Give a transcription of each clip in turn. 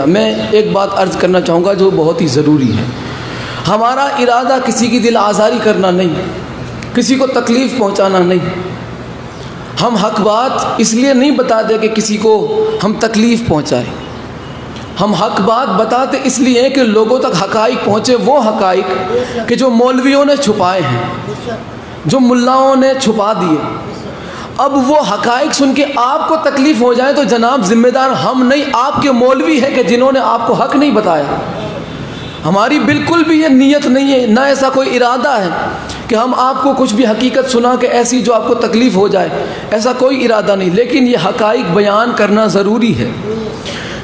میں ایک بات عرض کرنا چاہوں گا جو بہت ہی ضروری ہے۔ ہمارا ارادہ کسی کی دل آزاری کرنا نہیں، کسی کو تکلیف پہنچانا نہیں۔ ہم حق بات اس لیے نہیں بتاتے کہ کسی کو ہم تکلیف پہنچائیں، ہم حق بات بتاتے اس لیے کہ لوگوں تک حقائق پہنچے، وہ حقائق کہ جو مولویوں نے چھپائے ہیں، جو ملاؤں نے چھپا دیے۔ اب وہ حقائق سن کے آپ کو تکلیف ہو جائے تو جناب ذمہ دار ہم نہیں، آپ کے مولوی ہیں کہ جنہوں نے آپ کو حق نہیں بتایا۔ ہماری بالکل بھی یہ نیت نہیں ہے، نہ ایسا کوئی ارادہ ہے کہ ہم آپ کو کچھ بھی حقیقت سنا کے ایسی جو آپ کو تکلیف ہو جائے، ایسا کوئی ارادہ نہیں، لیکن یہ حقائق بیان کرنا ضروری ہے۔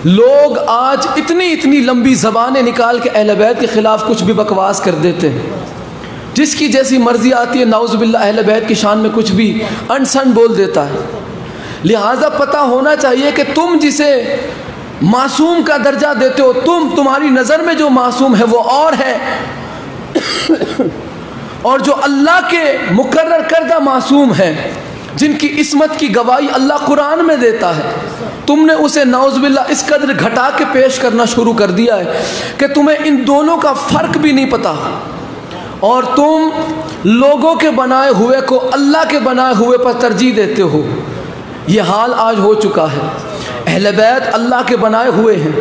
لوگ آج اتنی لمبی زبانیں نکال کے اہل بیت کے خلاف کچھ بھی بکواس کر دیتے ہیں، جس کی جیسی مرضی آتی ہے، نعوذ باللہ اہل بیت کی شان میں کچھ بھی انسن بول دیتا ہے۔ لہٰذا پتہ ہونا چاہیے کہ تم جسے معصوم کا درجہ دیتے ہو، تمہاری نظر میں جو معصوم ہے وہ اور ہے، اور جو اللہ کے مقرر کردہ معصوم ہے، جن کی عصمت کی گواہی اللہ قرآن میں دیتا ہے، تم نے اسے نعوذ باللہ اس قدر گھٹا کے پیش کرنا شروع کر دیا ہے کہ تمہیں ان دونوں کا فرق بھی نہیں پتہ، اور تم لوگوں کے بنائے ہوئے کو اللہ کے بنائے ہوئے پر ترجیح دیتے ہو۔ یہ حال آج ہو چکا ہے۔ اہل بیت اللہ کے بنائے ہوئے ہیں،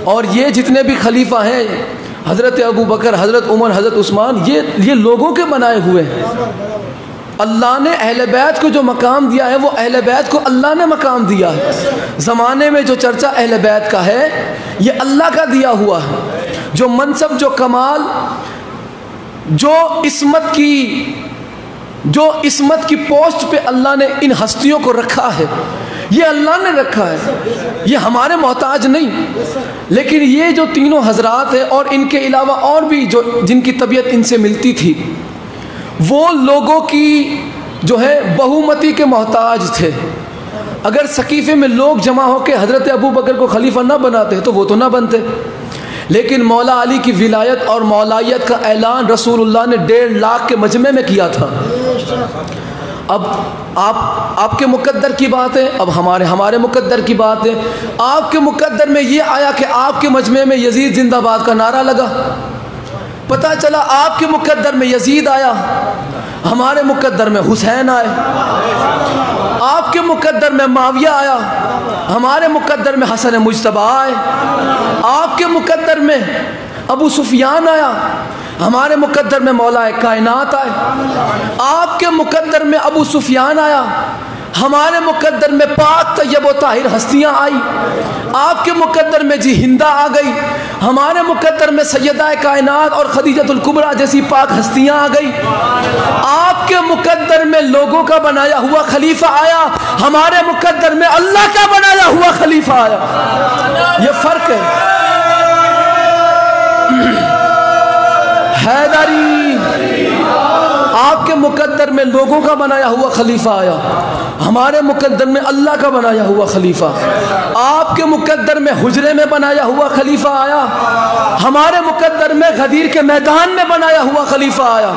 اور یہ جتنے بھی خلیفہ ہیں، حضرت ابو بکر، حضرت عمر، حضرت عثمان، یہ لوگوں کے بنائے ہوئے ہیں۔ اللہ نے اہل بیت کو جو مقام دیا ہے وہ اہل بیت کو اللہ نے مقام دیا ہے۔ زمانے میں جو چرچہ اہل بیت کا ہے یہ اللہ کا دیا ہوا ہے۔ جو منصب، جو کمال، جو عصمت کی پوسٹ پہ اللہ نے ان ہستیوں کو رکھا ہے، یہ اللہ نے رکھا ہے، یہ ہمارے محتاج نہیں۔ لیکن یہ جو تینوں حضرات ہیں اور ان کے علاوہ اور بھی جن کی طبیعت ان سے ملتی تھی، وہ لوگوں کی جو ہے بہومتی کے محتاج تھے۔ اگر سقیفے میں لوگ جمع ہو کے حضرت ابو بکر کو خلیفہ نہ بناتے تو وہ تو نہ بنتے، لیکن مولا علی کی ولایت اور مولائیت کا اعلان رسول اللہ نے 1.5 لاکھ کے مجمع میں کیا تھا۔ اب آپ کے مقدر کی بات ہے، اب ہمارے مقدر کی بات ہے۔ آپ کے مقدر میں یہ آیا کہ آپ کے مجمع میں یزید زندہ باد کا نعرہ لگا، پتہ چلا آپ کے مقدر میں یزید آیا، ہمارے مقدر میں حسین آئے، آپ کے مقدر میں معاویہ آیا، ہمارے مقدر میں حسن مجتبی آئے، آپ کے مقدر میں ابو سفیان آیا، ہمارے مقدر میں مولا کائنات آئے، آپ کے مقدر میں ابو سفیان آیا، ہمارے مقدر میں پاک طیب و طاہر ہستیاں آئی، آپ کے مقدر میں جی ہندہ آ گئی، ہمارے مقدر میں سیدہ کائنات اور خدیجۃ الکبریٰ جیسی پاک ہستیاں آ گئی، آپ کے مقدر میں لوگوں کا بنایا ہوا خلیفہ آیا، ہمارے مقدر میں اللہ کا بنایا ہوا خلیفہ آیا۔ یہ فرق ہے۔ حیدری، آپ کے مقدر میں لوگوں کا بنایا ہوا خلیفہ آیا، ہمارے مقدر میں اللہ کا بنایا ہوا خلیفہ۔ آپ کے مقدر میں حجرے میں بنایا ہوا خلیفہ آیا، ہمارے مقدر میں غدیر کے میدان میں بنایا ہوا خلیفہ آیا۔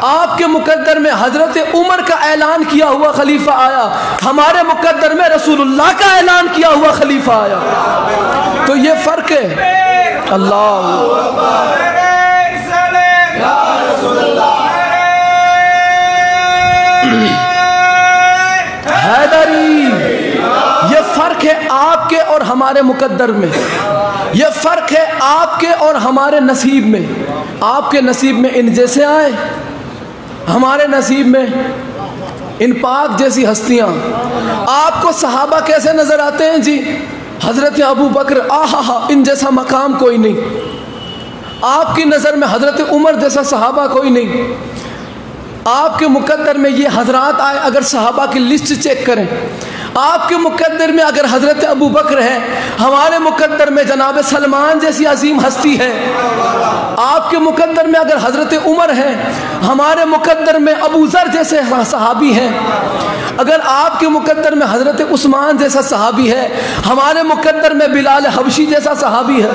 آپ کے مقدر میں حضرت عمر کا اعلان کیا ہوا خلیفہ آیا، ہمارے مقدر میں رسول اللہ کا اعلان کیا ہوا خلیفہ آیا۔ تو یہ فرق ہے۔ اللہ حیدری، یہ فرق ہے آپ کے اور ہمارے مقدر میں، یہ فرق ہے آپ کے اور ہمارے نصیب میں۔ آپ کے نصیب میں ان جیسے آئے، ہمارے نصیب میں ان پاک جیسی ہستیاں۔ آپ کو صحابہ کیسے نظر آتے ہیں جی؟ حضرت ابو بکر، آہا، ان جیسا مقام کوئی نہیں۔ آپ کی نظر میں حضرت عمر جیسا صحابہ کوئی نہیں۔ آپ کے مقدر میں یہ حضرات آئے، اگر صحابہ کی لسٹ چیک کریں، آپ کے مقدر میں اگر حضرت ابو بکر ہے، ہمارے مقدر میں جناب سلمان جیسی عظیم ہستی ہے۔ آپ کے مقدر میں اگر حضرت عمر ہے، ہمارے مقدر میں ابو ذر جیسے صحابی ہیں۔ اگر آپ کے مقدر میں حضرت عثمان جیسا صحابی ہے، ہمارے مقدر میں بلال حبشی جیسا صحابی ہے۔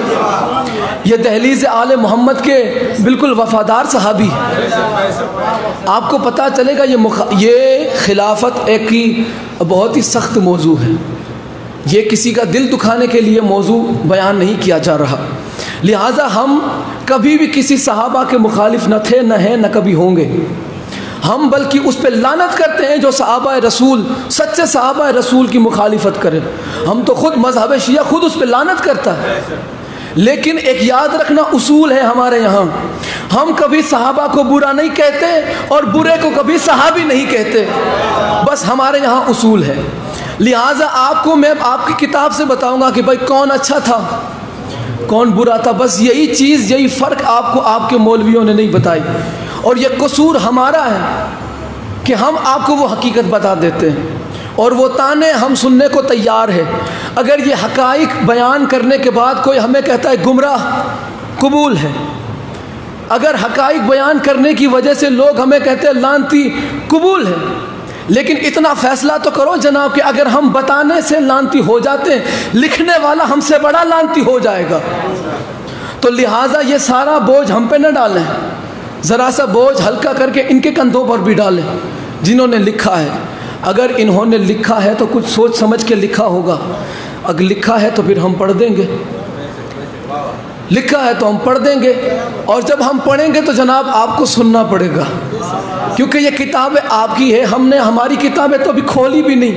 یہ دہلیز آل محمد کے بالکل وفادار صحابی ہے۔ آپ کو پتہ چلے گا یہ خلافت ایک ہی بہت ہی سخت موضوع ہے۔ یہ کسی کا دل دکھانے کے لیے موضوع بیان نہیں کیا جا رہا، لہٰذا ہم کبھی بھی کسی صحابہ کے مخالف نہ تھے، نہ ہیں، نہ کبھی ہوں گے۔ ہم بلکہ اس پہ لعنت کرتے ہیں جو صحابہ رسول، سچے صحابہ رسول کی مخالفت کرے۔ ہم تو خود مذہب شیعہ خود اس پہ لعنت کرتا ہے، لیکن ایک یاد رکھنا اصول ہے ہمارے یہاں، ہم کبھی صحابہ کو برا نہیں کہتے اور برے کو کبھی صحابی نہیں کہتے، بس ہمارے یہاں اصول ہے۔ لہٰذا آپ کو میں آپ کی کتاب سے بتاؤں گا کہ بھائی کون اچھا تھا کون برا تھا، بس یہی چیز، یہی فرق آپ کو آپ کے مولویوں نے نہیں بتائی، اور یہ قصور ہمارا ہے کہ ہم آپ کو وہ حقیقت بتا دیتے ہیں اور وہ تانے ہم سننے کو تیار ہے۔ اگر یہ حقائق بیان کرنے کے بعد کوئی ہمیں کہتا ہے گمراہ، قبول ہے۔ اگر حقائق بیان کرنے کی وجہ سے لوگ ہمیں کہتے ہیں لعنتی، قبول ہے۔ لیکن اتنا فیصلہ تو کرو جناب کہ اگر ہم بتانے سے لعنتی ہو جاتے ہیں، لکھنے والا ہم سے بڑا لعنتی ہو جائے گا۔ تو لہٰذا یہ سارا بوجھ ہم پہ نہ ڈالیں، ذرا سا بوجھ ہلکا کر کے ان کے کندھوں پر بھی ڈالیں جنہوں نے لکھا ہے۔ اگر انہوں نے لکھا ہے تو کچھ سوچ سمجھ کے لکھا ہوگا، اگر لکھا ہے تو پھر ہم پڑھ دیں گے، لکھا ہے تو ہم پڑھ دیں گے، اور جب ہم پڑھیں گے تو جناب آپ کو سننا پڑے گا، کیونکہ یہ کتابیں آپ کی ہے، ہم نے ہماری کتابیں تو ابھی کھولی بھی نہیں۔